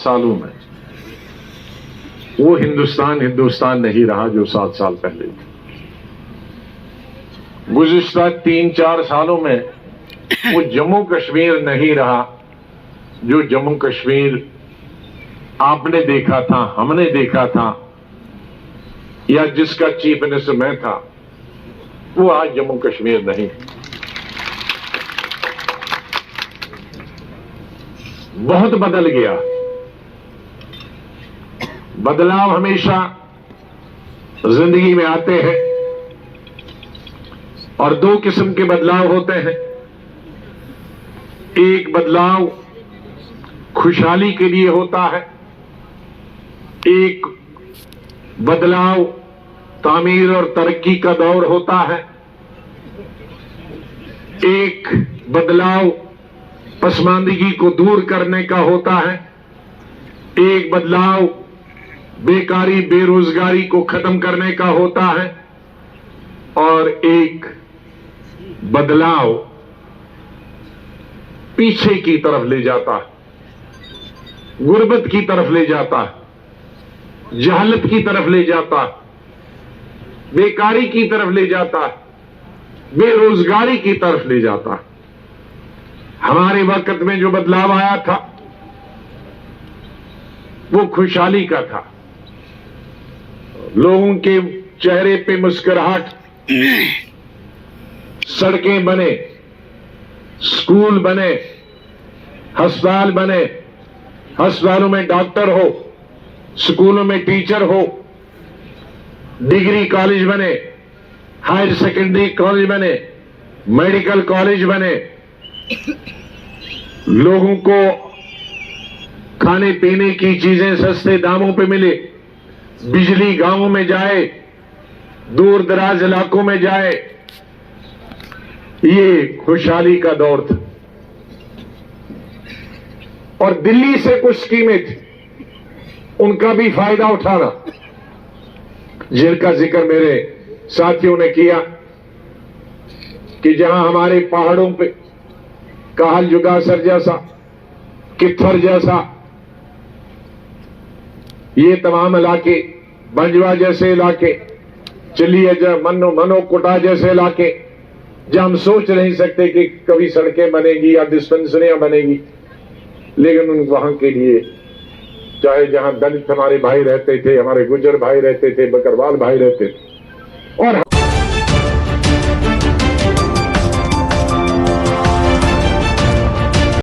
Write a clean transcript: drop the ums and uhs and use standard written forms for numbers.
सालों में वो हिंदुस्तान नहीं रहा जो 7 साल पहले था। गुज़िश्ता 3-4 सालों में वो जम्मू कश्मीर नहीं रहा जो जम्मू कश्मीर आपने देखा था, हमने देखा था, या जिसका चीफ मिनिस्टर मैं था, वो आज जम्मू कश्मीर नहीं। बहुत बदल गया। बदलाव हमेशा जिंदगी में आते हैं और 2 किस्म के बदलाव होते हैं। एक बदलाव खुशहाली के लिए होता है, एक बदलाव तामीर और तरक्की का दौर होता है, एक बदलाव पसमानदगी को दूर करने का होता है, एक बदलाव बेकारी बेरोजगारी को खत्म करने का होता है, और एक बदलाव पीछे की तरफ ले जाता है, गुर्बत की तरफ ले जाता है, जहालत की तरफ ले जाता है, बेकारी की तरफ ले जाता है, बेरोजगारी की तरफ ले जाता है। हमारे वक्त में जो बदलाव आया था वो खुशहाली का था। लोगों के चेहरे पे मुस्कुराहट, सड़कें बने, स्कूल बने, अस्पताल बने, अस्पतालों में डॉक्टर हो, स्कूलों में टीचर हो, डिग्री कॉलेज बने, हायर सेकेंडरी कॉलेज बने, मेडिकल कॉलेज बने, लोगों को खाने पीने की चीजें सस्ते दामों पे मिले, बिजली गांवों में जाए, दूर दराज इलाकों में जाए। ये खुशहाली का दौर था। और दिल्ली से कुछ स्कीमें थी, उनका भी फायदा उठाना, जिनका जिक्र मेरे साथियों ने किया कि जहां हमारे पहाड़ों पे काहल जुगासर जैसा, कित्थर जैसा, ये तमाम इलाके, बंजवा जैसे इलाके, चलिए मनोकोटा जैसे इलाके, जहां हम सोच नहीं सकते कि कभी सड़कें बनेगी या डिस्पेंसरियां बनेगी, लेकिन वहां के लिए, चाहे जहां दलित हमारे भाई रहते थे, हमारे गुजर भाई रहते थे, बकरवाल भाई रहते थे, और